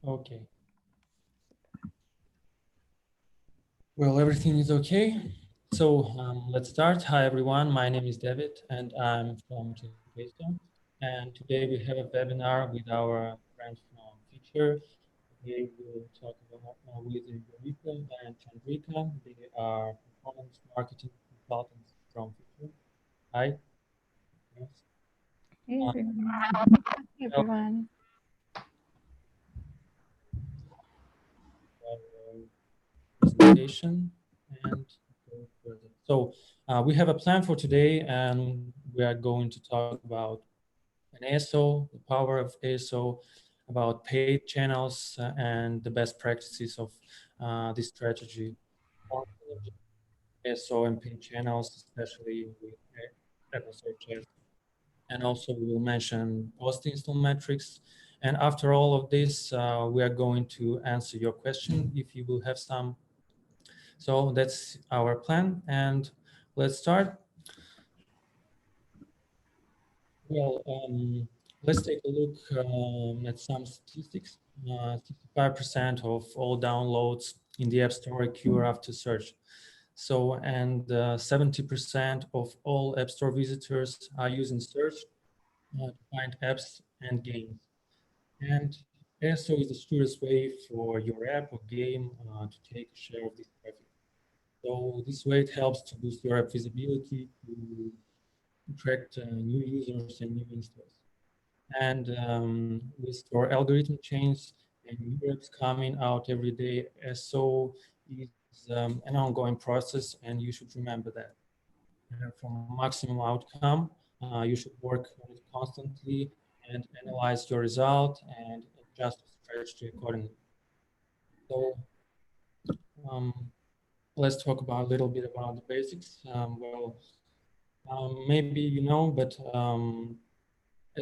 Okay. Well, everything is okay. So let's start. Hi, everyone. My name is David, and I'm from Checkaso. And today we have a webinar with our friends from Phiture. Today we'll talk about with Jorieke and Chandricka. They are performance marketing consultants from Phiture. Hi. Yes. Hey Uh, everyone. Hey well, everyone. presentation and go further. So we have a plan for today, and we are going to talk about an ASO, the power of ASO, about paid channels, and the best practices of this strategy for ASO and paid channels, especially with Apple searches. And also we will mention post-install metrics. And after all of this, we are going to answer your question if you will have some. So that's our plan, and let's start. Well, let's take a look at some statistics. 65% of all downloads in the App Store occur after search. So, and 70% of all App Store visitors are using search to find apps and games. And ASO is the surest way for your app or game to take a share of this traffic. So this way it helps to boost your app visibility, to attract new users and new installs. And with your algorithm change and new apps coming out every day, SO is an ongoing process, and you should remember that. And for maximum outcome, you should work on it constantly and analyze your result and adjust the strategy accordingly. So um, let's talk about a little bit about the basics. Maybe you know, but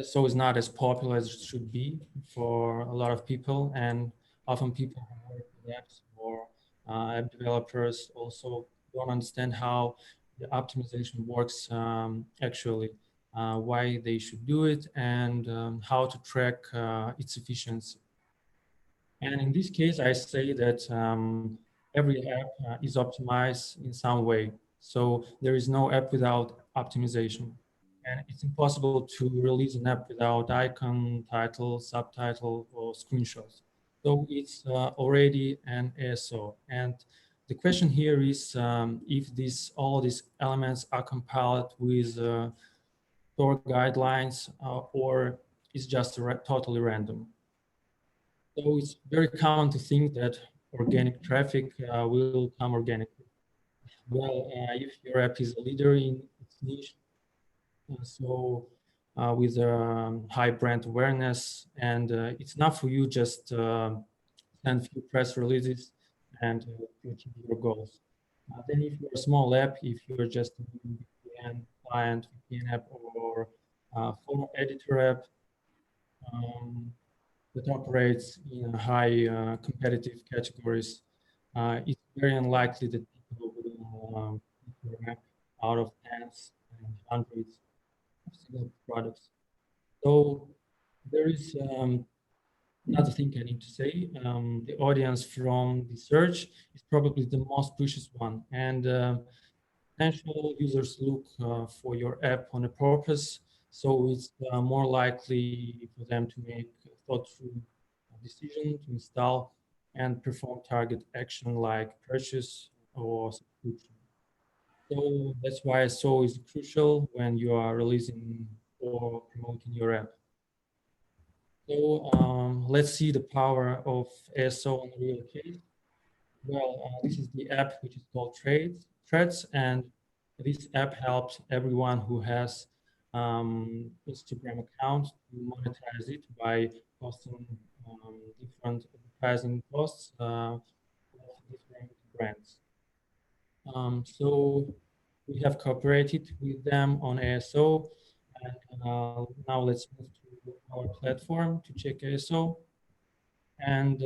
SO is not as popular as it should be for a lot of people, and often people who work with apps or app developers also don't understand how the optimization works actually, why they should do it, and how to track its efficiency. And in this case, I say that every app is optimized in some way. So there is no app without optimization. And it's impossible to release an app without icon, title, subtitle, or screenshots. So it's already an ASO. And the question here is if all these elements are compiled with store guidelines or is just totally random. So it's very common to think that organic traffic will come organically. Well, if your app is a leader in its niche, with high brand awareness, and it's not for you just send few press releases and to achieve your goals. Then if you're a small app, if you're just a VPN client, VPN app, or photo editor app, um, that operates in high competitive categories, it's very unlikely that people will pick your app out of tens and hundreds of single products. So there is another thing I need to say. The audience from the search is probably the most precious one, and potential users look for your app on a purpose, so it's more likely for them to make a thought-through decision to install and perform target action like purchase or subscription. So that's why SEO is crucial when you are releasing or promoting your app. So let's see the power of ASO on a real case. Well, this is the app which is called Threads, and this app helps everyone who has Instagram account to monetize it by posting different advertising posts of different brands. So we have cooperated with them on ASO, and now let's move to our platform to check ASO. And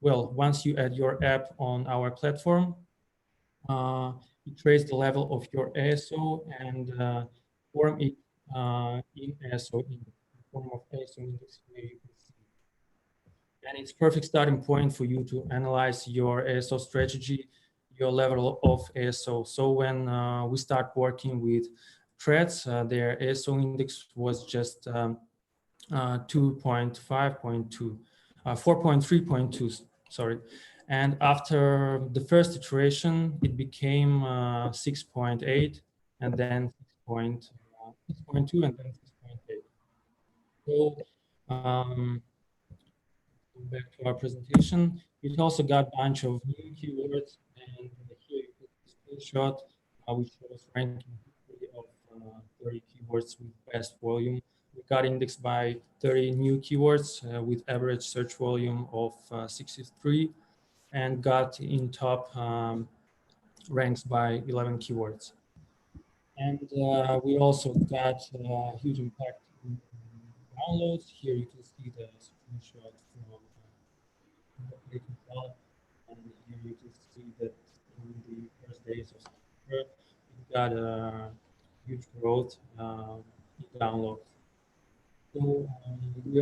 well, once you add your app on our platform, you trace the level of your ASO and form it in ASO index, in form of ASO index here you can see. And it's perfect starting point for you to analyze your ASO strategy, your level of ASO. So when we start working with threads, their ASO index was just 2.5.2, 4.3.2, sorry. And after the first iteration, it became 6.8, and then 6.2, and then 6.8. So back to our presentation, it also got a bunch of new keywords, and here you put a screenshot, which shows ranking history of 30 keywords with best volume. We got indexed by 30 new keywords with average search volume of 63, and got in top ranks by 11 keywords. And we also got a huge impact in downloads. Here you can see the screenshot from and here you can see that in the first days of September, it got a huge growth in downloads. So we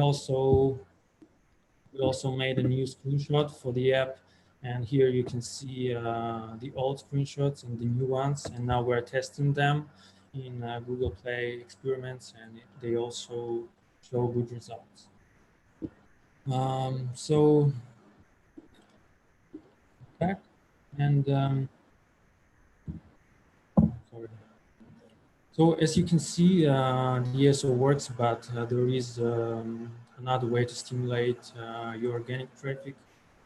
also made a new screenshot for the app, and here you can see the old screenshots and the new ones, and now we're testing them in Google Play experiments, and they also show good results. So back and sorry. So as you can see, the ASO works, but there is another way to stimulate your organic traffic,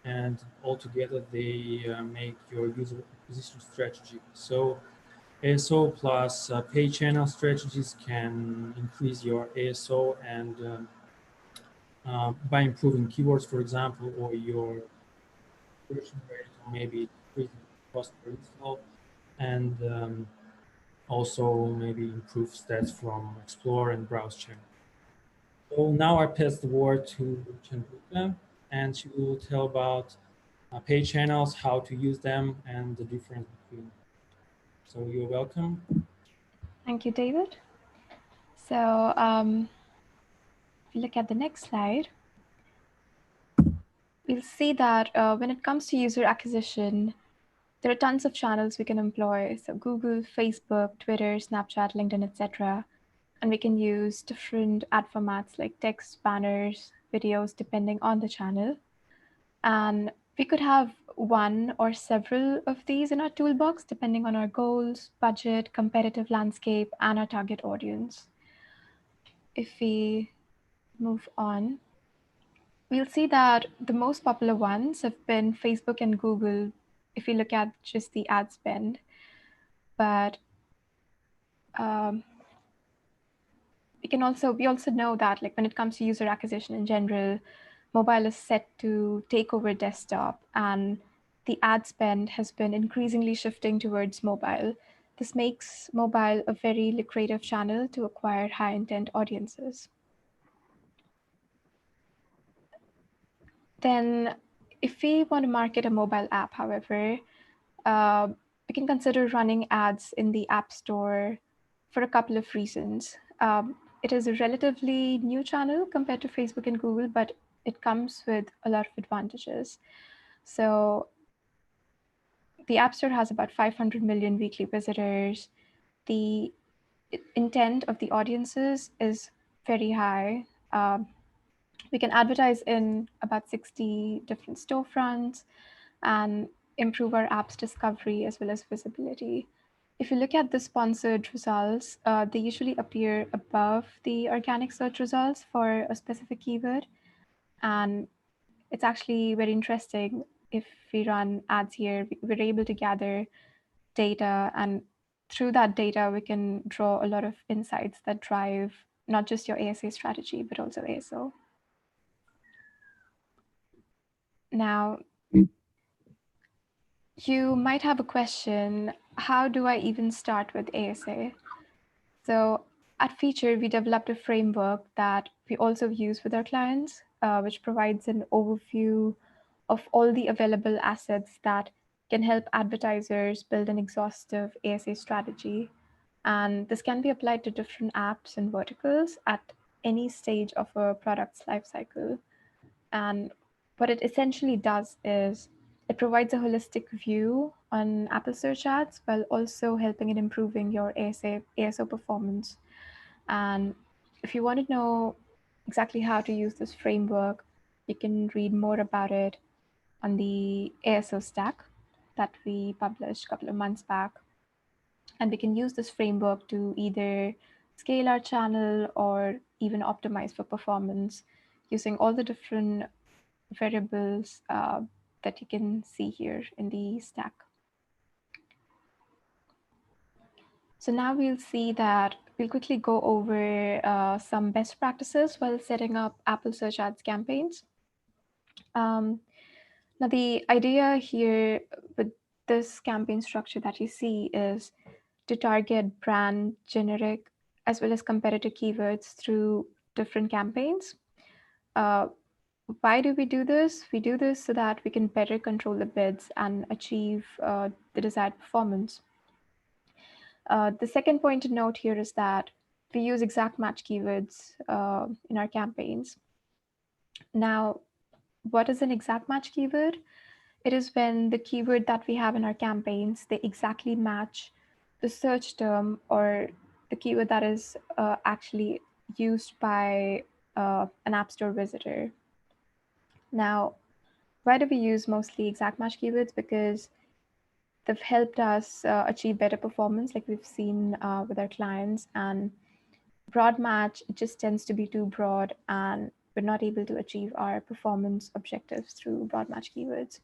and altogether they make your user acquisition strategy. So ASO plus paid channel strategies can increase your ASO and by improving keywords, for example, or your conversion rate, or maybe increasing cost per install, and also maybe improve stats from Explore and Browse channel. So now I pass the word to Chandricka, and she will tell about paid channels, how to use them, and the difference between. So you're welcome. Thank you, David. So if you look at the next slide, we'll see that when it comes to user acquisition, there are tons of channels we can employ. So Google, Facebook, Twitter, Snapchat, LinkedIn, etc. And we can use different ad formats like text, banners, videos, depending on the channel. And we could have one or several of these in our toolbox, depending on our goals, budget, competitive landscape, and our target audience. If we move on, we'll see that the most popular ones have been Facebook and Google, if you look at just the ad spend. But we also know that, like, when it comes to user acquisition in general, mobile is set to take over desktop, and the ad spend has been increasingly shifting towards mobile. This makes mobile a very lucrative channel to acquire high intent audiences. Then if we want to market a mobile app, however, we can consider running ads in the App Store for a couple of reasons. It is a relatively new channel compared to Facebook and Google, but it comes with a lot of advantages. So the App Store has about 500 million weekly visitors. The intent of the audiences is very high. We can advertise in about 60 different storefronts and improve our app's discovery as well as visibility. If you look at the sponsored results, they usually appear above the organic search results for a specific keyword. And it's actually very interesting. If we run ads here, we're able to gather data, and through that data, we can draw a lot of insights that drive not just your ASA strategy, but also ASO. Now, you might have a question, how do I even start with ASA? So at Phiture, we developed a framework that we also use with our clients, which provides an overview of all the available assets that can help advertisers build an exhaustive ASA strategy. And this can be applied to different apps and verticals at any stage of a product's lifecycle. And what it essentially does is it provides a holistic view on Apple search ads while also helping in improving your ASO performance. And if you want to know exactly how to use this framework, you can read more about it on the ASO stack that we published a couple of months back. And we can use this framework to either scale our channel or even optimize for performance using all the different variables that you can see here in the stack. So now we'll see that we'll quickly go over some best practices while setting up Apple Search Ads campaigns. Now the idea here with this campaign structure that you see is to target brand, generic, as well as competitor keywords through different campaigns. Why do we do this? We do this so that we can better control the bids and achieve the desired performance. The second point to note here is that we use exact match keywords in our campaigns. Now, what is an exact match keyword? It is when the keyword that we have in our campaigns, they exactly match the search term or the keyword that is actually used by an App Store visitor. Now, why do we use mostly exact match keywords? Because they've helped us achieve better performance, like we've seen with our clients. And broad match, it just tends to be too broad, and we're not able to achieve our performance objectives through broad match keywords.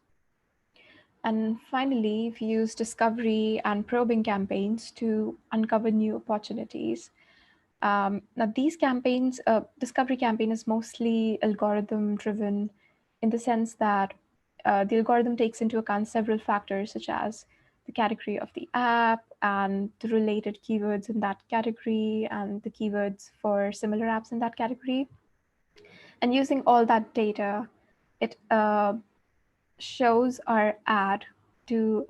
And finally, we use discovery and probing campaigns to uncover new opportunities. Now, these campaigns, discovery campaign is mostly algorithm driven in the sense that the algorithm takes into account several factors such as the category of the app and the related keywords in that category and the keywords for similar apps in that category. And using all that data, it shows our ad to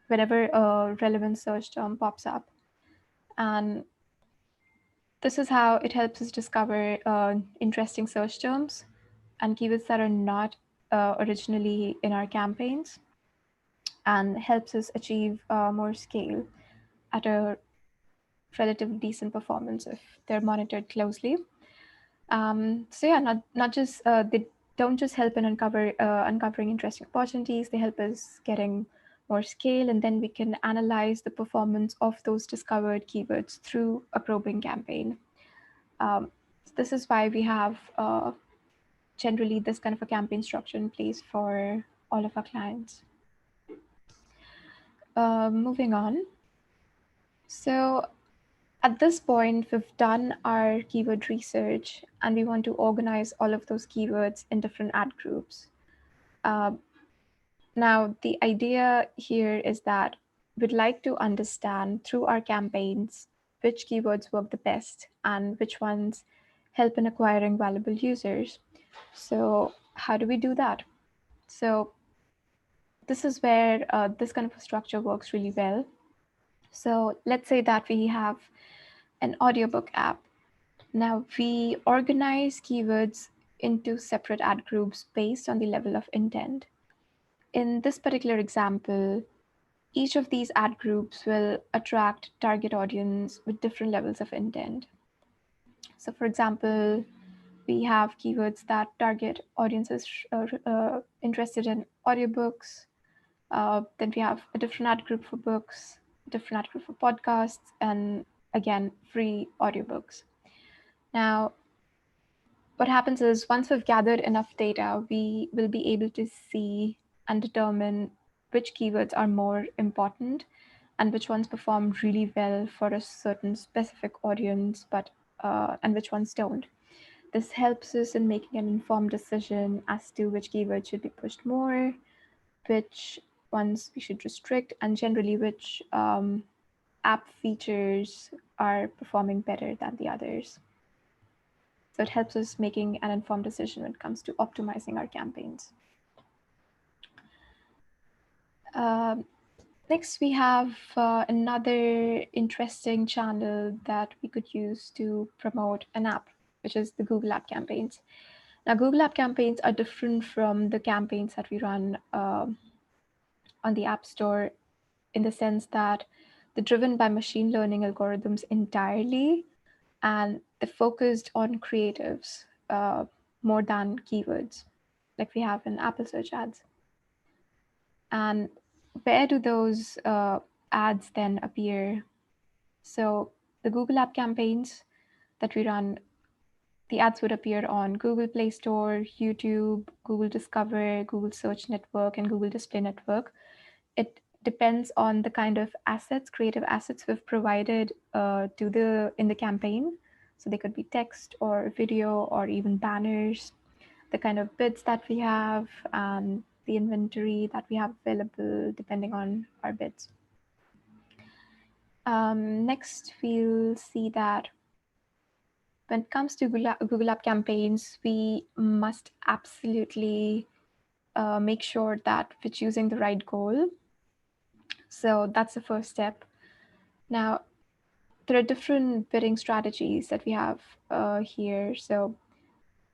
whenever a relevant search term pops up. And this is how it helps us discover interesting search terms and keywords that are not originally in our campaigns, and helps us achieve more scale at a relatively decent performance if they're monitored closely. So yeah, not just they don't just help in uncovering interesting opportunities. They help us getting more scale, and then we can analyze the performance of those discovered keywords through a probing campaign. This is why we have generally this kind of a campaign structure in place for all of our clients. Moving on. So at this point, we've done our keyword research and we want to organize all of those keywords in different ad groups. Now, the idea here is that we'd like to understand through our campaigns which keywords work the best and which ones help in acquiring valuable users. So how do we do that? So this is where this kind of a structure works really well. So let's say that we have an audiobook app. Now we organize keywords into separate ad groups based on the level of intent. In this particular example, each of these ad groups will attract target audience with different levels of intent. So for example, we have keywords that target audiences interested in audiobooks. Then we have a different ad group for books, a different ad group for podcasts, and again, free audiobooks. Now, what happens is once we've gathered enough data, we will be able to see and determine which keywords are more important and which ones perform really well for a certain specific audience, and which ones don't. This helps us in making an informed decision as to which keywords should be pushed more, which ones we should restrict, and generally which app features are performing better than the others. So it helps us making an informed decision when it comes to optimizing our campaigns. Next, we have another interesting channel that we could use to promote an app, which is the Google App campaigns. Now, Google App campaigns are different from the campaigns that we run on the App Store in the sense that they're driven by machine learning algorithms entirely, and they're focused on creatives more than keywords, like we have in Apple search ads. And where do those ads then appear? So the Google App campaigns that we run, the ads would appear on Google Play Store, YouTube, Google Discover, Google Search Network, and Google Display Network. It depends on the kind of assets, creative assets we've provided in the campaign. So they could be text or video or even banners, the kind of bids that we have, and the inventory that we have available depending on our bids. Next, we'll see that when it comes to Google App campaigns, we must absolutely make sure that we're choosing the right goal. So that's the first step. Now, there are different bidding strategies that we have here. So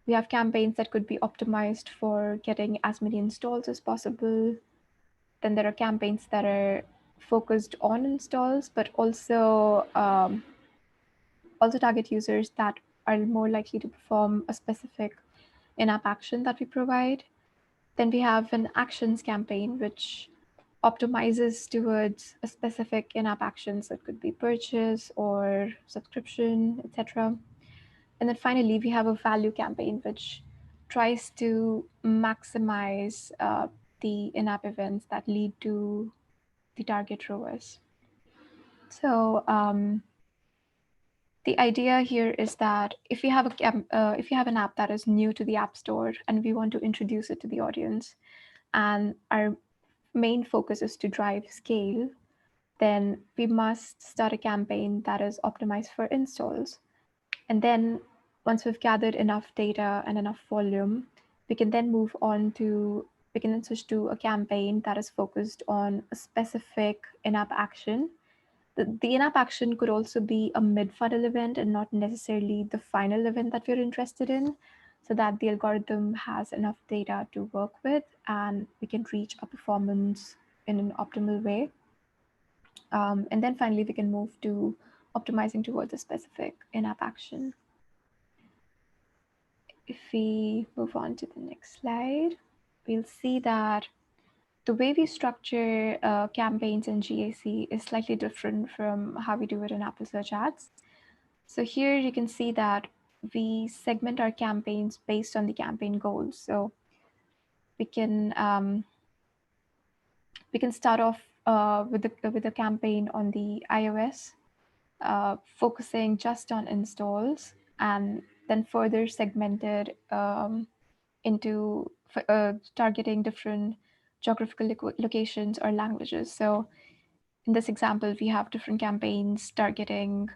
we have campaigns that could be optimized for getting as many installs as possible. Then there are campaigns that are focused on installs, but also target users that are more likely to perform a specific in-app action that we provide. Then we have an actions campaign, which optimizes towards a specific in-app action. So it could be purchase or subscription, etc. And then finally, we have a value campaign, which tries to maximize the in-app events that lead to the target ROAS. So the idea here is that if you have an app that is new to the App Store and we want to introduce it to the audience, and our main focus is to drive scale, then we must start a campaign that is optimized for installs. And then once we've gathered enough data and enough volume, we can then switch to a campaign that is focused on a specific in-app action. The in-app action could also be a mid-funnel event and not necessarily the final event that we're interested in, so that the algorithm has enough data to work with and we can reach a performance in an optimal way. And then finally, we can move to optimizing towards a specific in-app action. If we move on to the next slide, we'll see that the way we structure campaigns in GAC is slightly different from how we do it in Apple Search Ads. So here you can see that we segment our campaigns based on the campaign goals. So we can start off with a campaign on the iOS, focusing just on installs, and then further segmented into targeting different geographical locations or languages. So in this example, we have different campaigns targeting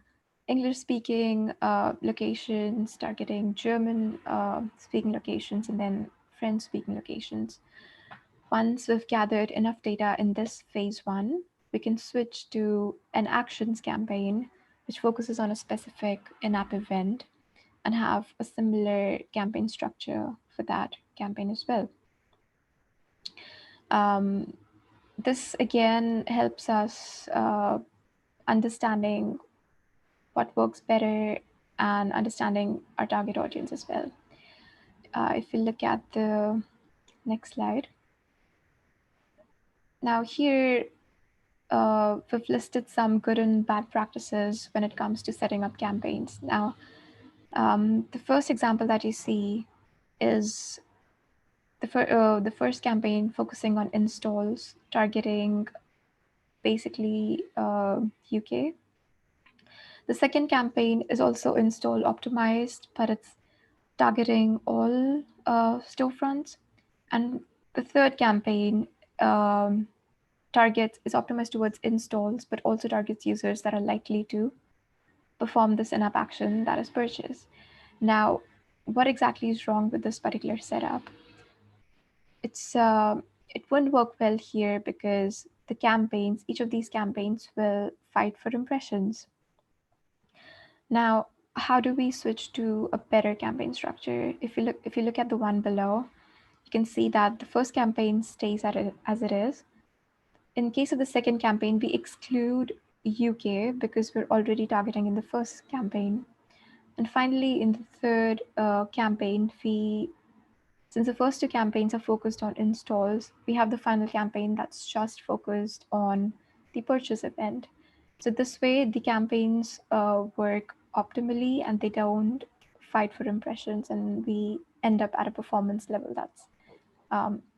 English-speaking locations, targeting German-speaking locations, and then French-speaking locations. Once we've gathered enough data in this phase one, we can switch to an actions campaign, which focuses on a specific in-app event, and have a similar campaign structure for that campaign as well. This again helps us understanding what works better and understanding our target audience as well. If we look at the next slide. Now here, we've listed some good and bad practices when it comes to setting up campaigns. Now, the first example that you see is the first campaign focusing on installs, targeting basically UK. The second campaign is also install optimized, but it's targeting all storefronts. And the third campaign is optimized towards installs, but also targets users that are likely to perform this in-app action that is purchase. Now, what exactly is wrong with this particular setup? It wouldn't work well here because each of these campaigns will fight for impressions. Now, how do we switch to a better campaign structure? If you look at the one below, you can see that the first campaign stays as it is. In case of the second campaign, we exclude UK because we're already targeting in the first campaign. And finally, in the third campaign, since the first two campaigns are focused on installs, we have the final campaign that's just focused on the purchase event. So this way, the campaigns work optimally and they don't fight for impressions, and we end up at a performance level that's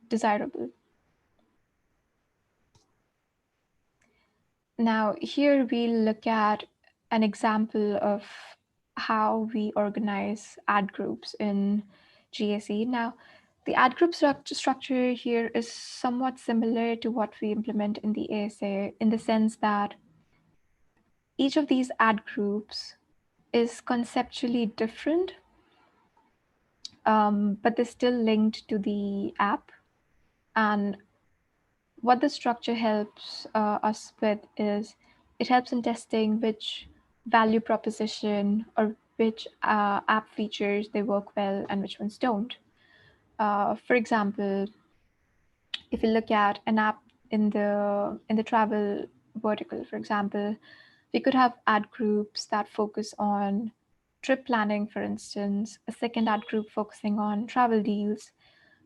desirable. Now, here we look at an example of how we organize ad groups in GSE. Now, the ad group structure here is somewhat similar to what we implement in the ASA, in the sense that each of these ad groups is conceptually different, but they're still linked to the app. And what the structure helps us with is it helps in testing which value proposition or which app features they work well and which ones don't. For example, if you look at an app in the travel vertical, for example, we could have ad groups that focus on trip planning, for instance, a second ad group focusing on travel deals,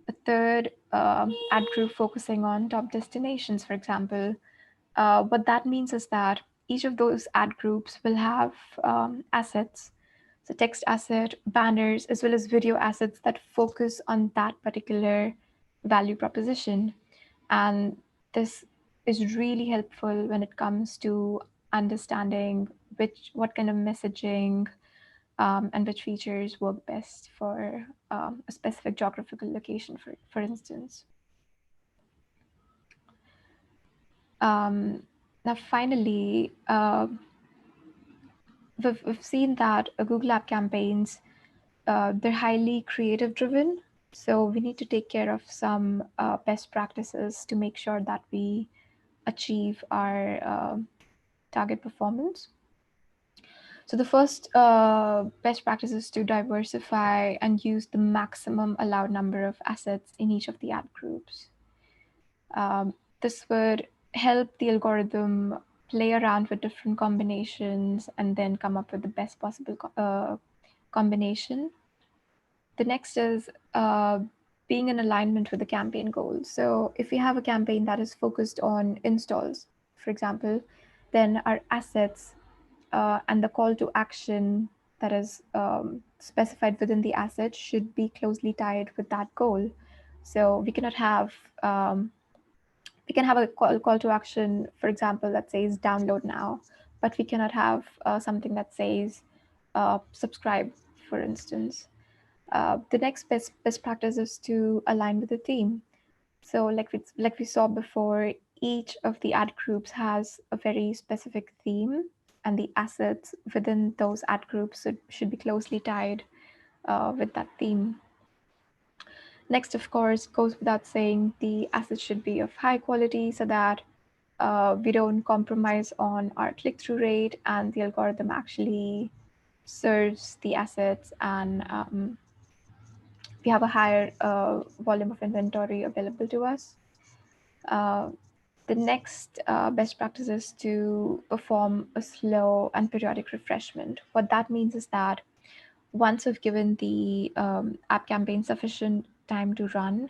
a third ad group focusing on top destinations, for example. What that means is that each of those ad groups will have assets, so text asset, banners, as well as video assets that focus on that particular value proposition. And this is really helpful when it comes to understanding what kind of messaging and which features work best for a specific geographical location, for instance. Now, finally, we've seen that Google App campaigns, they're highly creative driven. So we need to take care of some best practices to make sure that we achieve our target performance. So the first best practice is to diversify and use the maximum allowed number of assets in each of the ad groups. This would help the algorithm play around with different combinations and then come up with the best possible combination. The next is being in alignment with the campaign goals. So if we have a campaign that is focused on installs, for example, then our assets and the call to action that is specified within the asset should be closely tied with that goal. So we cannot have we can have a call to action, for example, that says download now, but we cannot have something that says subscribe, for instance. The next best practice is to align with the theme. So like we saw before, each of the ad groups has a very specific theme, and the assets within those ad groups should be closely tied with that theme. Next, of course, goes without saying, the assets should be of high quality so that we don't compromise on our click-through rate and the algorithm actually serves the assets, and we have a higher volume of inventory available to us. The next best practice is to perform a slow and periodic refreshment. What that means is that once we've given the app campaign sufficient time to run,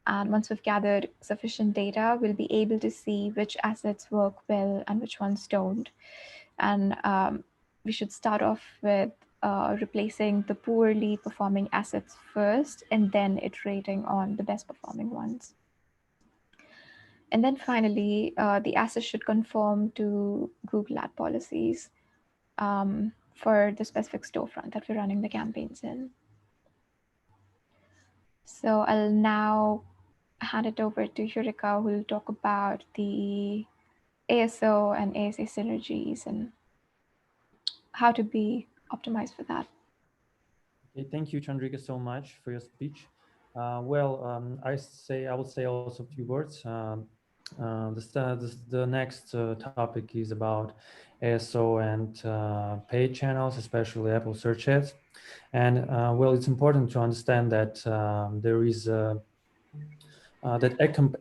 and once we've gathered sufficient data, we'll be able to see which assets work well and which ones don't. And we should start off with replacing the poorly performing assets first, and then iterating on the best performing ones. And then finally, the assets should conform to Google ad policies for the specific storefront that we're running the campaigns in. So I'll now hand it over to Jorieke, who will talk about the ASO and ASA synergies and how to be optimized for that. Okay, thank you, Chandricka, so much for your speech. I will say also a few words. The next topic is about ASO and paid channels, especially Apple search ads. And well, it's important to understand that there is that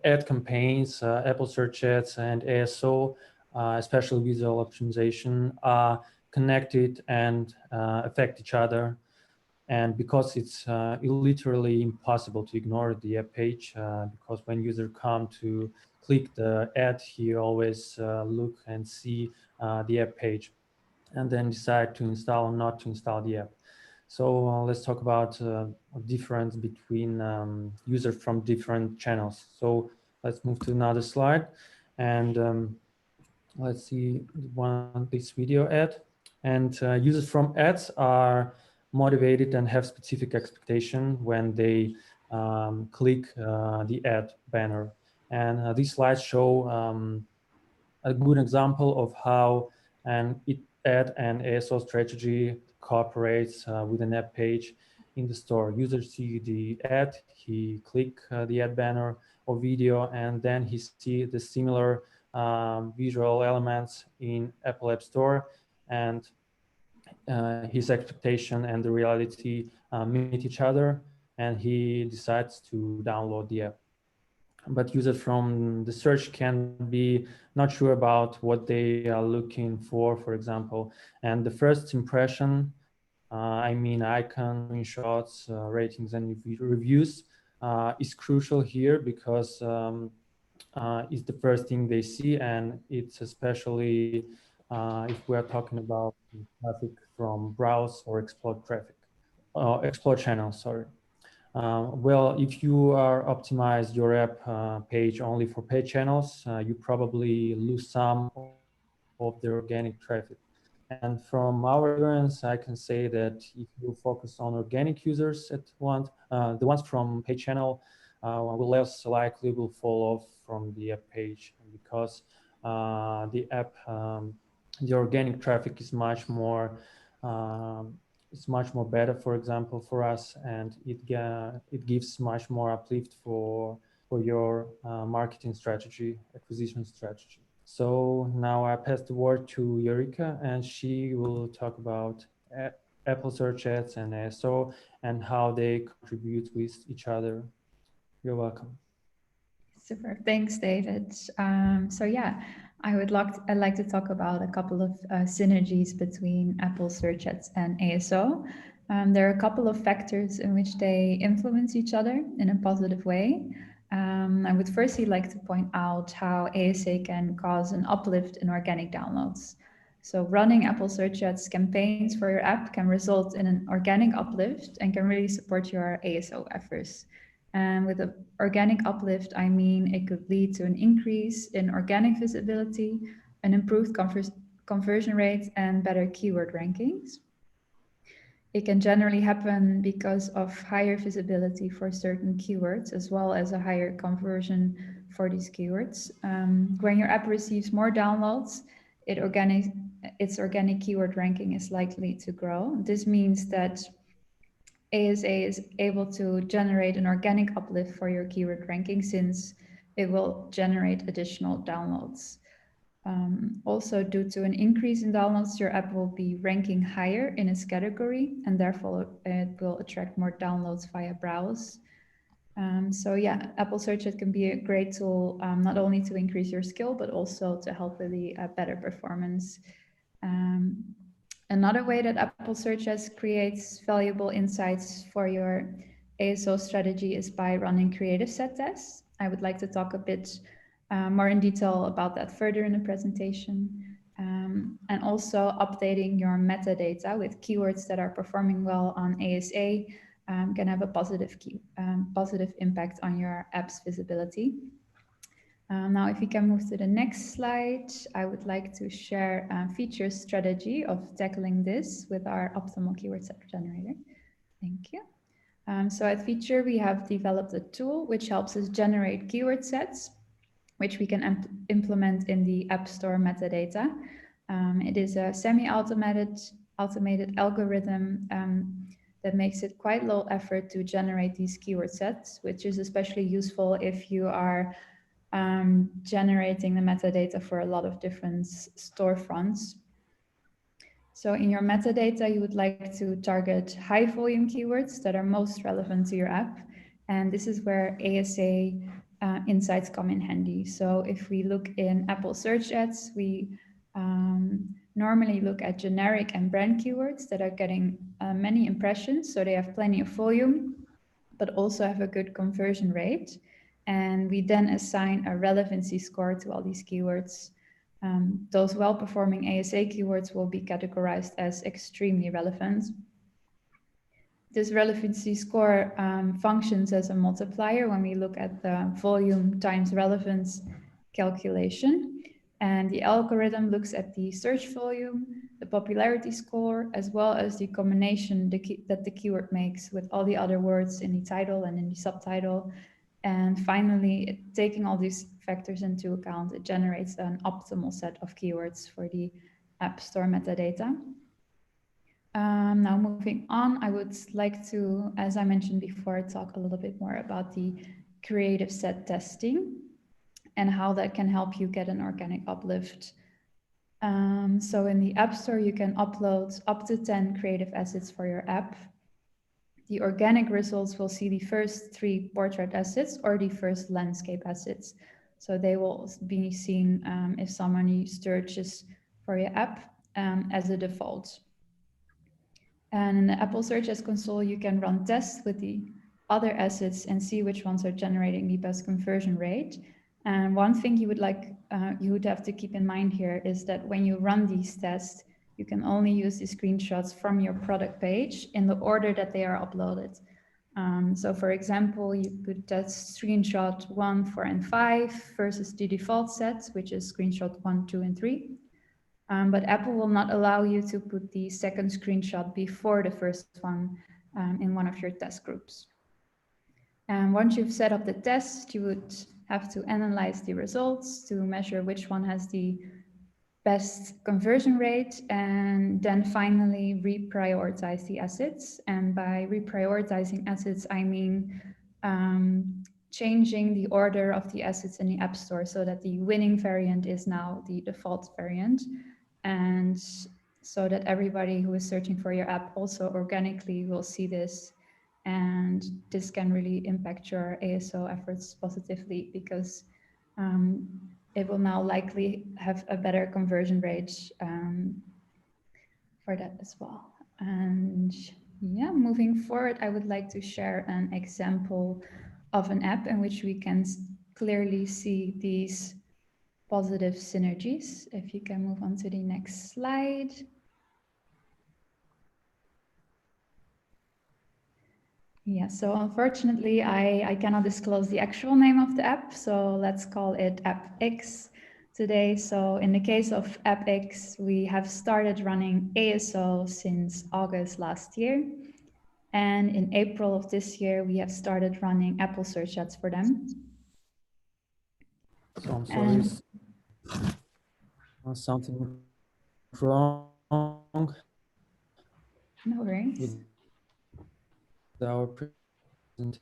ad campaigns, Apple search ads, and ASO, especially visual optimization, are connected and affect each other. And because it's literally impossible to ignore the app page, because when user come to click the ad, he always look and see the app page and then decide to install or not to install the app. So let's talk about difference between users from different channels. So let's move to another slide, and let's see this video ad. And users from ads are motivated and have specific expectation when they click the ad banner. And these slides show a good example of how an ad and ASO strategy cooperates with an app page in the store. Users see the ad, he click the ad banner or video, and then he see the similar visual elements in Apple App Store, and his expectation and the reality meet each other, and he decides to download the app. But users from the search can be not sure about what they are looking for example. And the first impression, I mean icon, screenshots, ratings, and reviews is crucial here because it's the first thing they see, and it's especially if we are talking about traffic from browse or explore traffic, explore channels, sorry. Well, if you are optimized your app page only for paid channels, you probably lose some of the organic traffic. And from our experience, I can say that if you focus on organic users at once, the ones from paid channel will less likely will fall off from the app page because the app, the organic traffic is much more it's much more better, for example, for us, and it gives much more uplift for your marketing strategy, acquisition strategy. So now I pass the word to Jorieke, and she will talk about Apple Search Ads and ASO and how they contribute with each other. You're welcome. Super. Thanks, David. So yeah, I'd like to talk about a couple of synergies between Apple Search Ads and ASO. There are a couple of factors in which they influence each other in a positive way. I would firstly like to point out how ASA can cause an uplift in organic downloads. So running Apple Search Ads campaigns for your app can result in an organic uplift and can really support your ASO efforts. And with an organic uplift, I mean it could lead to an increase in organic visibility, an improved conversion rates, and better keyword rankings. It can generally happen because of higher visibility for certain keywords, as well as a higher conversion for these keywords. When your app receives more downloads, its organic keyword ranking is likely to grow. This means that ASA is able to generate an organic uplift for your keyword ranking since it will generate additional downloads. Also, due to an increase in downloads, your app will be ranking higher in its category, and therefore it will attract more downloads via browse. So yeah, Apple Search Ad can be a great tool, not only to increase your skill, but also to help with the better performance. Another way that Apple Search Ads creates valuable insights for your ASO strategy is by running creative set tests. I would like to talk a bit more in detail about that further in the presentation. And also updating your metadata with keywords that are performing well on ASA can have a positive impact on your app's visibility. Now, if we can move to the next slide, I would like to share a feature strategy of tackling this with our optimal keyword set generator. Thank you. So at Feature, we have developed a tool which helps us generate keyword sets, which we can implement in the App Store metadata. It is a automated algorithm that makes it quite low effort to generate these keyword sets, which is especially useful if you are generating the metadata for a lot of different storefronts. So in your metadata, you would like to target high volume keywords that are most relevant to your app. And this is where ASA insights come in handy. So if we look in Apple search ads, we normally look at generic and brand keywords that are getting many impressions. So they have plenty of volume, but also have a good conversion rate. And we then assign a relevancy score to all these keywords. Those well-performing ASA keywords will be categorized as extremely relevant. This relevancy score functions as a multiplier when we look at the volume times relevance calculation. And the algorithm looks at the search volume, the popularity score, as well as the combination that the keyword makes with all the other words in the title and in the subtitle. And finally, taking all these factors into account, it generates an optimal set of keywords for the App Store metadata. Now moving on, I would like to, as I mentioned before, talk a little bit more about the creative set testing and how that can help you get an organic uplift. So in the App Store, you can upload up to 10 creative assets for your app. The organic results will see the first 3 portrait assets or the first landscape assets. So they will be seen if someone searches for your app as a default. And in the Apple Search Ads console, you can run tests with the other assets and see which ones are generating the best conversion rate. And one thing you would have to keep in mind here is that when you run these tests, you can only use the screenshots from your product page in the order that they are uploaded. So for example, you could test screenshot 1, 4, and 5 versus the default set, which is screenshot 1, 2, and 3. But Apple will not allow you to put the second screenshot before the first one in one of your test groups. And once you've set up the test, you would have to analyze the results to measure which one has the best conversion rate, and then finally reprioritize the assets. And by reprioritizing assets, I mean changing the order of the assets in the App Store so that the winning variant is now the default variant. And so that everybody who is searching for your app also organically will see this. And this can really impact your ASO efforts positively because it will now likely have a better conversion rate for that as well. And yeah, moving forward, I would like to share an example of an app in which we can clearly see these positive synergies. If you can move on to the next slide. Yeah, so unfortunately, I cannot disclose the actual name of the app, so let's call it App X today. So in the case of App X, we have started running ASO since August last year. And in April of this year, we have started running Apple search ads for them. So I'm sorry, something wrong. No worries. With our presentation.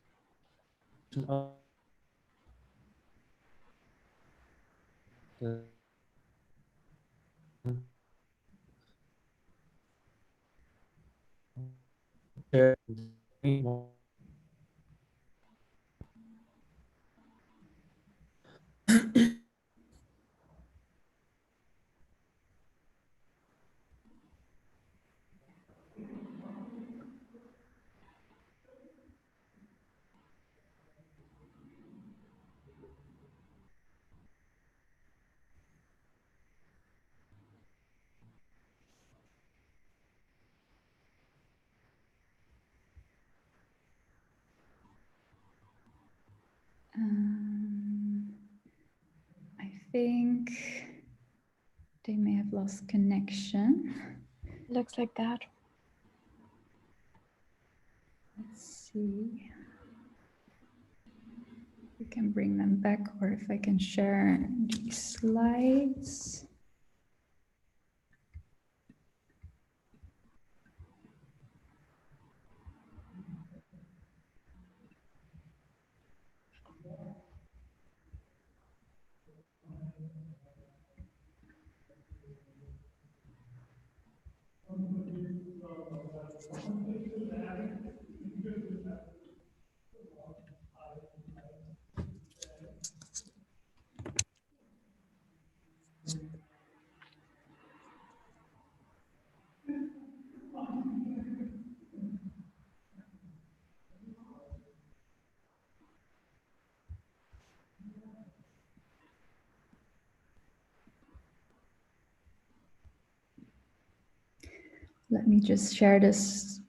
I think they may have lost connection. Looks like that. Let's see. We can bring them back, or if I can share the slides. Let me just share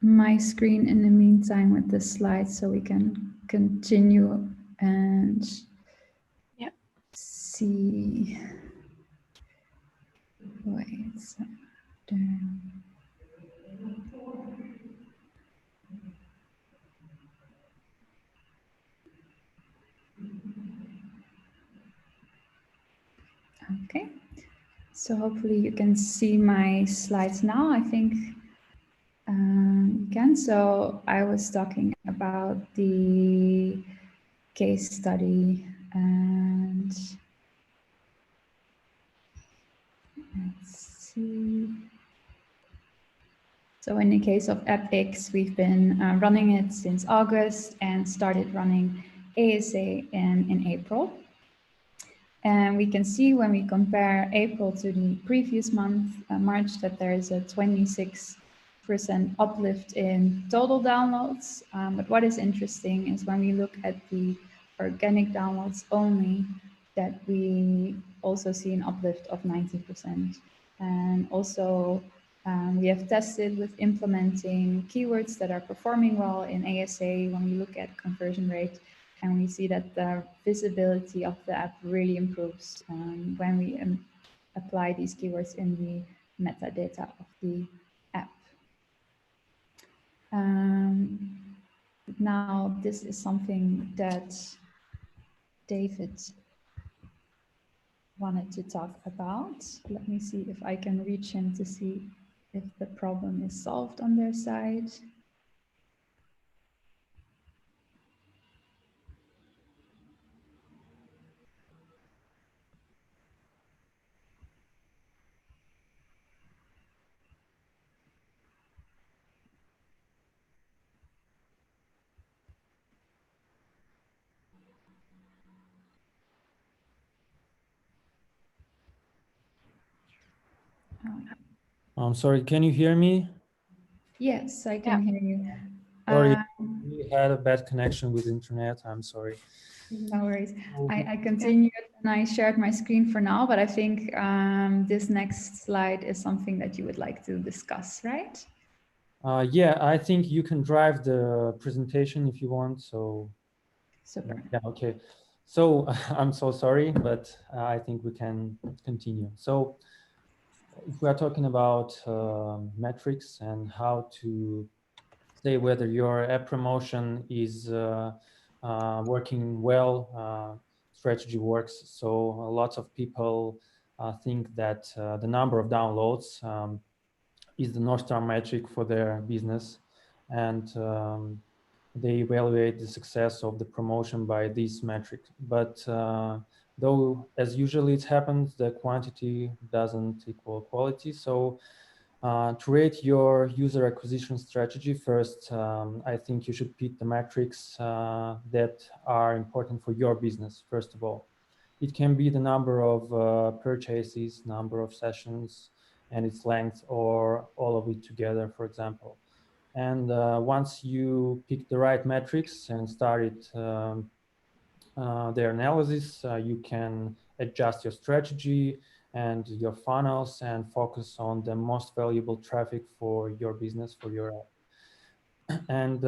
my screen in the meantime with the slides so we can continue and see. Wait. Okay, so hopefully you can see my slides now. I think you can. So I was talking about the case study, and let's see. So in the case of AppX, we've been running it since August and started running ASA in April. And we can see when we compare April to the previous month, March, that there is a 26% uplift in total downloads. But what is interesting is when we look at the organic downloads only, that we also see an uplift of 90%. And also we have tested with implementing keywords that are performing well in ASA when we look at conversion rate. And we see that the visibility of the app really improves when we apply these keywords in the metadata of the app. Now, this is something that David wanted to talk about. Let me see if I can reach him to see if the problem is solved on their side. I'm sorry, can you hear me? Yes, I can hear you. Sorry, we had a bad connection with internet. I'm sorry. No worries. I continued and I shared my screen for now, but I think this next slide is something that you would like to discuss, right? Yeah, I think you can drive the presentation if you want. So, super. Yeah, okay. So I'm so sorry, but I think we can continue. So if we are talking about metrics and how to say whether your app promotion is working well, strategy works. So lots of people think that the number of downloads is the North Star metric for their business. And they evaluate the success of the promotion by this metric. But though, as usually it happens, the quantity doesn't equal quality. So to rate your user acquisition strategy, first, I think you should pick the metrics that are important for your business, first of all. It can be the number of purchases, number of sessions, and its length, or all of it together, for example. And once you pick the right metrics and started their analysis, you can adjust your strategy and your funnels and focus on the most valuable traffic for your business, for your app. And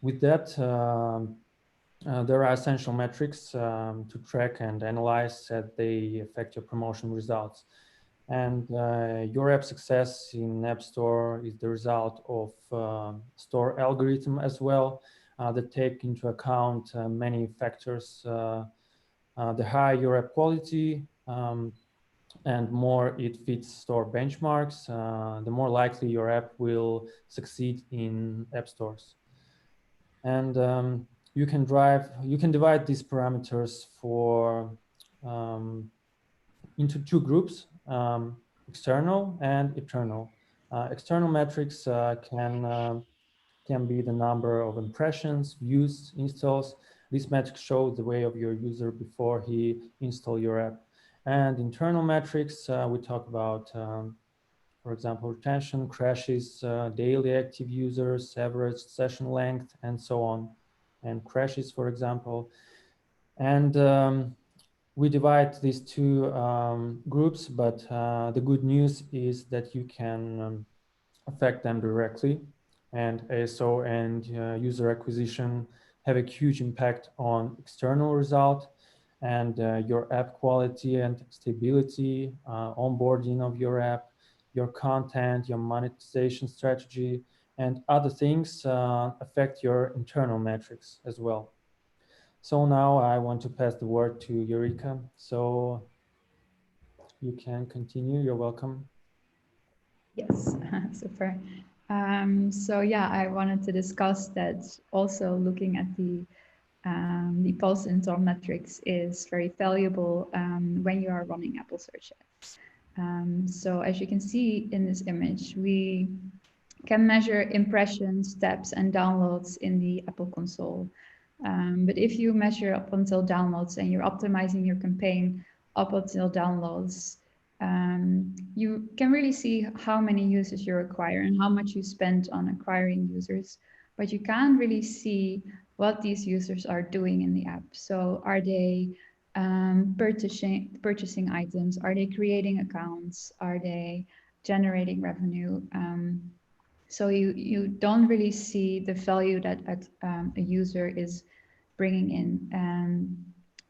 with that, there are essential metrics to track and analyze that they affect your promotion results. And your app success in App Store is the result of store algorithm as well that take into account many factors. The higher your app quality and more it fits store benchmarks, the more likely your app will succeed in app stores. And you can divide these parameters for into two groups, external and internal. External metrics can be the number of impressions, views, installs. These metrics show the way of your user before he install your app. And internal metrics, we talk about, for example, retention, crashes, daily active users, average session length, and so on. And crashes, for example. And we divide these two groups, but the good news is that you can affect them directly. And ASO and user acquisition have a huge impact on external result and your app quality and stability, onboarding of your app, your content, your monetization strategy, and other things affect your internal metrics as well. So now I want to pass the word to Jorieke. So you can continue. You're welcome. Yes, super. So yeah, I wanted to discuss that also looking at the post-install metrics is very valuable when you are running Apple Search Ads. So as you can see in this image, we can measure impressions, taps, and downloads in the Apple console. But if you measure up until downloads and you're optimizing your campaign up until downloads, you can really see how many users you acquire and how much you spend on acquiring users, but you can't really see what these users are doing in the app. So are they purchasing items? Are they creating accounts? Are they generating revenue? So you don't really see the value that a user is bringing in. And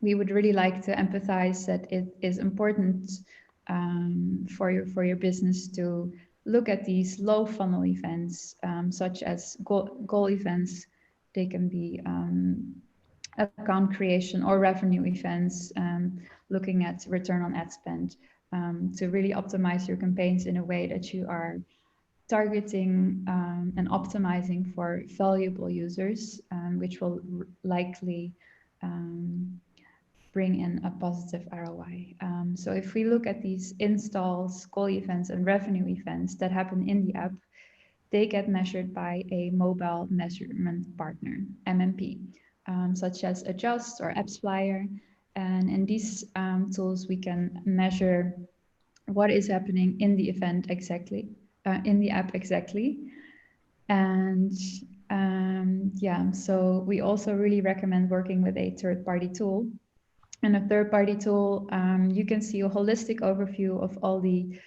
we would really like to empathize that it is important for your business to look at these low funnel events, such as goal events. They can be account creation or revenue events, looking at return on ad spend, to really optimize your campaigns in a way that you are targeting and optimizing for valuable users, which will likely bring in a positive ROI. So if we look at these installs, goal events, and revenue events that happen in the app, they get measured by a mobile measurement partner, MMP, such as Adjust or AppsFlyer. And in these tools, we can measure what is happening in the event exactly, in the app exactly. And yeah, so we also really recommend working with a third-party tool. And a third-party tool, you can see a holistic overview of all the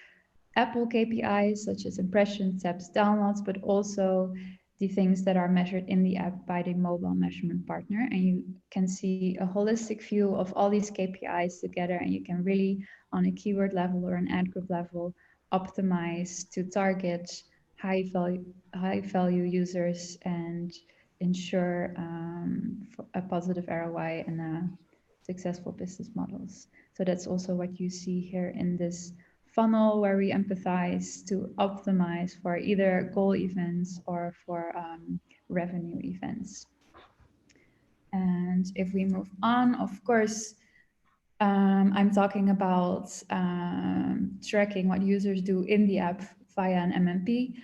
Apple KPIs, such as impressions, taps, downloads, but also the things that are measured in the app by the mobile measurement partner. And you can see a holistic view of all these KPIs together, and you can really, on a keyword level or an ad group level, optimize to target high value users and ensure a positive ROI and successful business models. So that's also what you see here in this funnel, where we empathize to optimize for either goal events or for revenue events. And if we move on, of course, I'm talking about tracking what users do in the app via an MMP.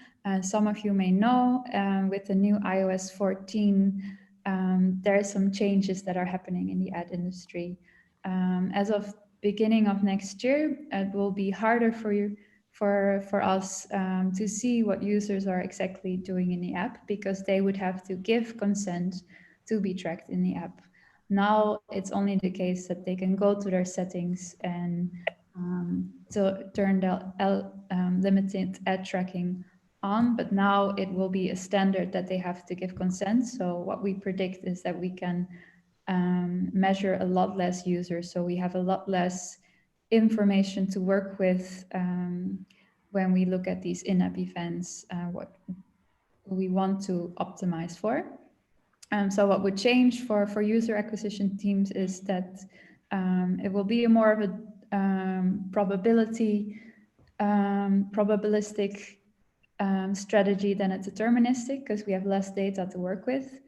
Some of you may know with the new iOS 14, there are some changes that are happening in the ad industry. As of beginning of next year, it will be harder for us to see what users are exactly doing in the app, because they would have to give consent to be tracked in the app. Now it's only the case that they can go to their settings and to turn the limited ad tracking on, but now it will be a standard that they have to give consent. So what we predict is that we can measure a lot less users, so we have a lot less information to work with when we look at these in-app events, what we want to optimize for. So what would change for user acquisition teams is that it will be more of a probabilistic strategy than a deterministic, because we have less data to work with.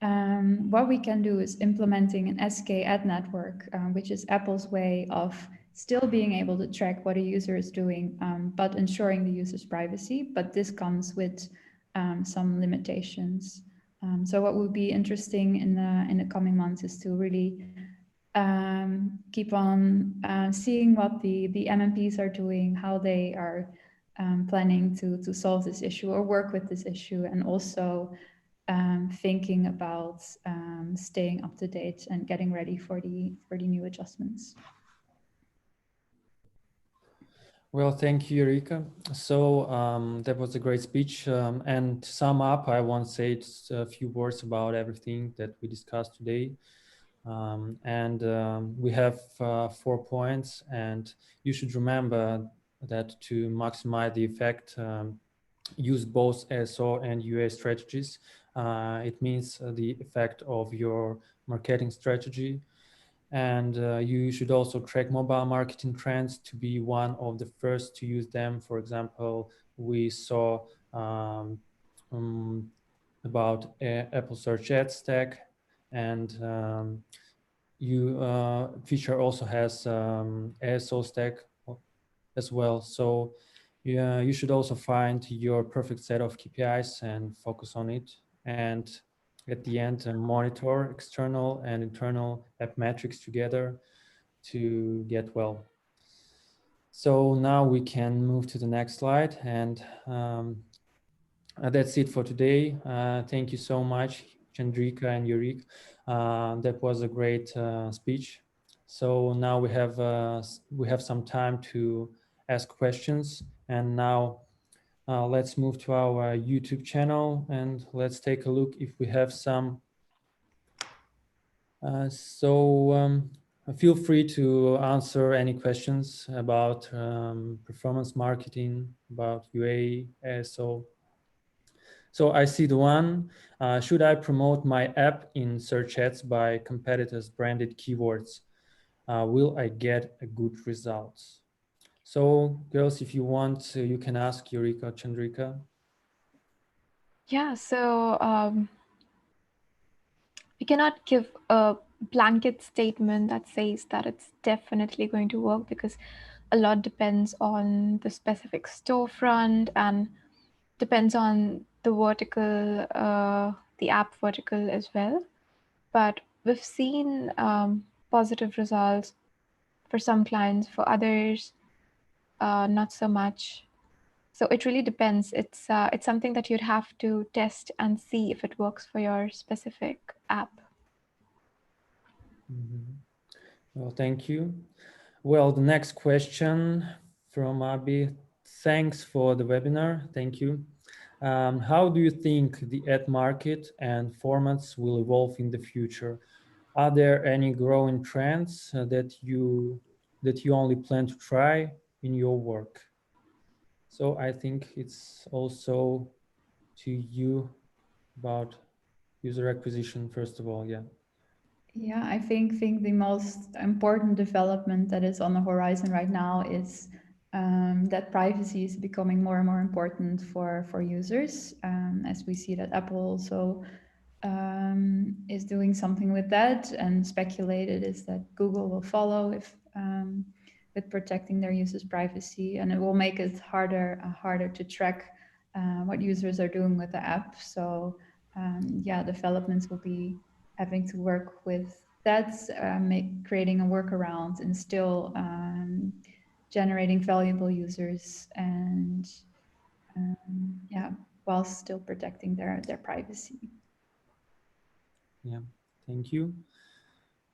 what we can do is implementing an SK ad network, which is Apple's way of still being able to track what a user is doing, but ensuring the user's privacy. But this comes with some limitations. So what would be interesting in the coming months is to really keep on seeing what the MMPs are doing, how they are planning to solve this issue or work with this issue, and also thinking about staying up to date and getting ready for the new adjustments. Well, thank you, Jorieke. So that was a great speech. And to sum up, I want to say just a few words about everything that we discussed today. We have 4 points, and you should remember that to maximize the effect, use both ASO and UA strategies. It means the effect of your marketing strategy. And you should also track mobile marketing trends to be one of the first to use them. For example, we saw about Apple Search Ad Stack, and Phiture also has ASO stack as well. So yeah, you should also find your perfect set of KPIs and focus on it. And at the end, monitor external and internal app metrics together to get well. So now we can move to the next slide, and that's it for today. Thank you so much, Chandricka and Jorieke. That was a great speech. So now we have some time to ask questions, and now let's move to our YouTube channel and let's take a look if we have some. Feel free to answer any questions about performance marketing, about UA, ASO. So I see the one, should I promote my app in search ads by competitors' branded keywords? Will I get a good results? So girls, if you want, you can ask Jorieke or Chandricka. Yeah, so we cannot give a blanket statement that says that it's definitely going to work, because a lot depends on the specific storefront and depends on the vertical, the app vertical as well. But we've seen positive results for some clients, for others, not so much. So it really depends. It's something that you'd have to test and see if it works for your specific app. Well, thank you. Well, the next question from Abi. Thanks for the webinar. Thank you. How do you think the ad market and formats will evolve in the future? Are there any growing trends that you only plan to try in your work? So I think it's also to you about user acquisition, first of all, yeah. Yeah, I think the most important development that is on the horizon right now is that privacy is becoming more and more important for users, as we see that Apple also is doing something with that, and speculated is that Google will follow if with protecting their users' privacy, and it will make it harder to track what users are doing with the app. So yeah, developments will be having to work with that, creating a workaround and still generating valuable users, and yeah, while still protecting their privacy. Yeah, thank you.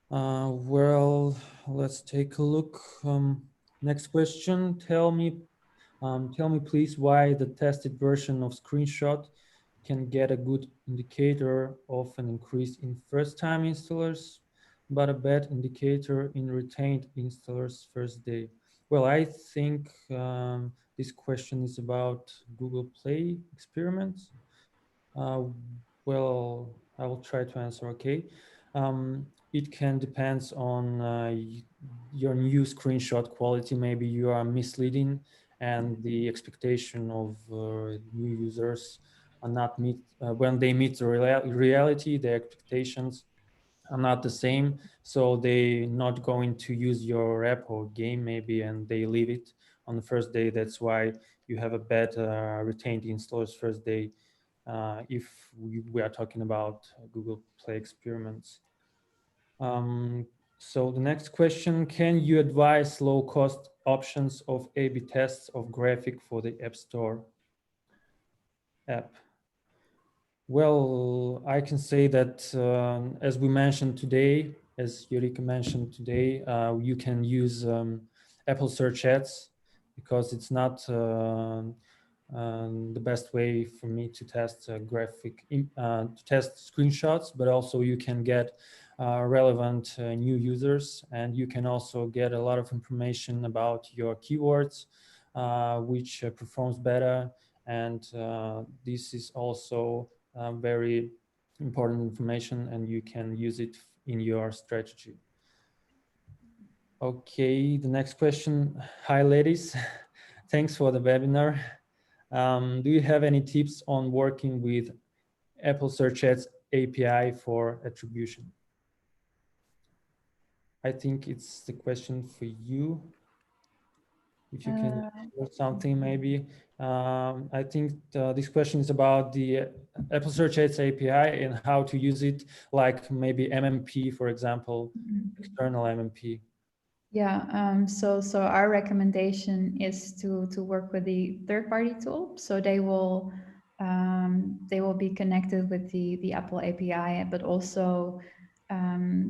Well, let's take a look. Next question. Tell me please why the tested version of screenshot can get a good indicator of an increase in first-time installers, but a bad indicator in retained installers first day. Well, I think this question is about Google Play experiments. Well, I will try to answer, okay. It can depend on your new screenshot quality. Maybe you are misleading and the expectation of new users not meet when they meet the reality, the expectations are not the same. So they not going to use your app or game maybe, and they leave it on the first day. That's why you have a bad retained installers first day. If we are talking about Google Play experiments. So the next question, can you advise low cost options of A/B tests of graphic for the App Store app? Well, I can say that as we mentioned today, as Jorieke mentioned today, you can use Apple Search Ads because it's not the best way for me to test to test screenshots, but also you can get relevant new users, and you can also get a lot of information about your keywords, which performs better. And this is also very important information, and you can use it in your strategy. Okay, the next question. Hi, ladies. Thanks for the webinar. Do you have any tips on working with Apple Search Ads API for attribution? I think it's the question for you. If you can share something, maybe. I think this question is about the Apple Search Ads API and how to use it, like maybe MMP, for example, external MMP. Yeah, so our recommendation is to work with the third-party tool. So they will be connected with the Apple API, but also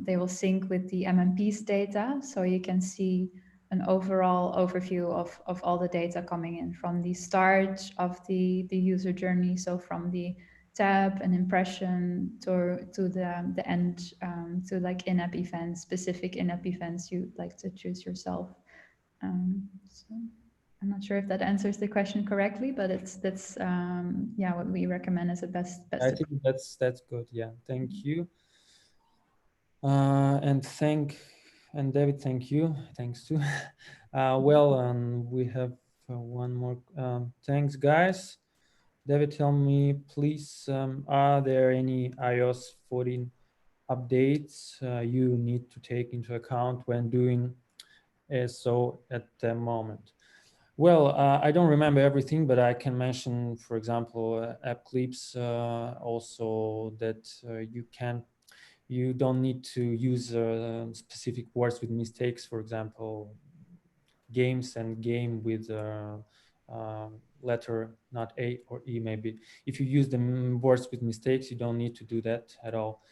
they will sync with the MMP's data, so you can see an overall overview of all the data coming in from the start of the user journey. So from the tab and impression to the end, to like in-app events, specific in-app events you'd like to choose yourself. So I'm not sure if that answers the question correctly, but that's yeah, what we recommend as a best I think that's good. Yeah, thank you. And David, thank you. Thanks too. Well, we have one more. Thanks, guys. David, tell me, please, are there any iOS 14 updates you need to take into account when doing ASO at the moment? Well, I don't remember everything, but I can mention, for example, app clips, also that you don't need to use specific words with mistakes, for example, games and game with letter not A or E maybe. If you use the words with mistakes, you don't need to do that at all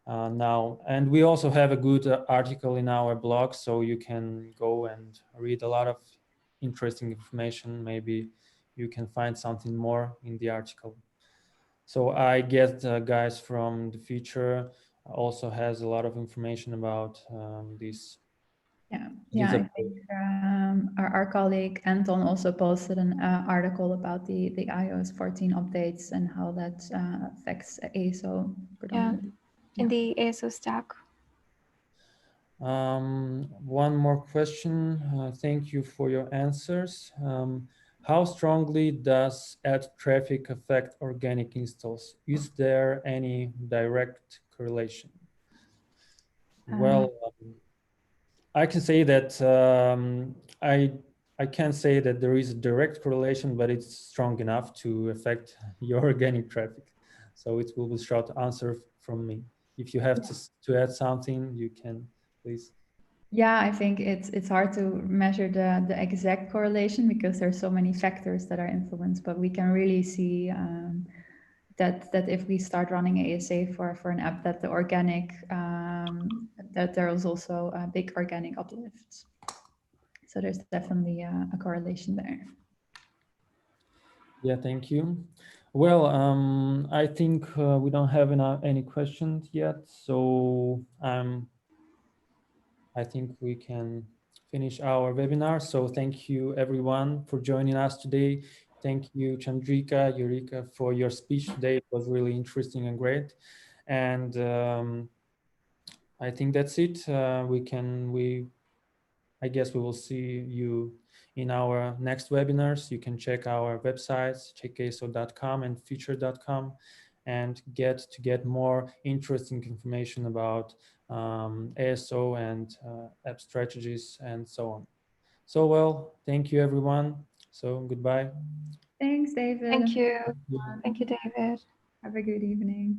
now. And we also have a good article in our blog, so you can go and read a lot of interesting information. Maybe you can find something more in the article. So I guess guys from the Phiture also has a lot of information about this. Yeah, I think our colleague Anton also posted an article about the iOS 14 updates and how that affects ASO predominantly. Yeah, in the ASO stack. One more question. Thank you for your answers. How strongly does ad traffic affect organic installs? Is there any direct correlation? Well, I can say that I can't say that there is a direct correlation, but it's strong enough to affect your organic traffic. So it will be a short answer from me. If you have to add something, you can please. Yeah, I think it's hard to measure the exact correlation because there's so many factors that are influenced, but we can really see that if we start running ASA for an app, that the organic that there is also a big organic uplifts. So there's definitely a correlation there. Yeah, thank you. Well, I think we don't have any questions yet, so I think we can finish our webinar. So thank you everyone for joining us today. Thank you, Chandricka, Jorieke, for your speech today. It was really interesting and great. And I think that's it. We I guess we will see you in our next webinars. You can check our websites, checkaso.com and phiture.com, and get more interesting information about ASO and app strategies and so on. So, well, thank you, everyone. So, goodbye. Thanks, David. Thank you. Yeah. Thank you, David. Have a good evening.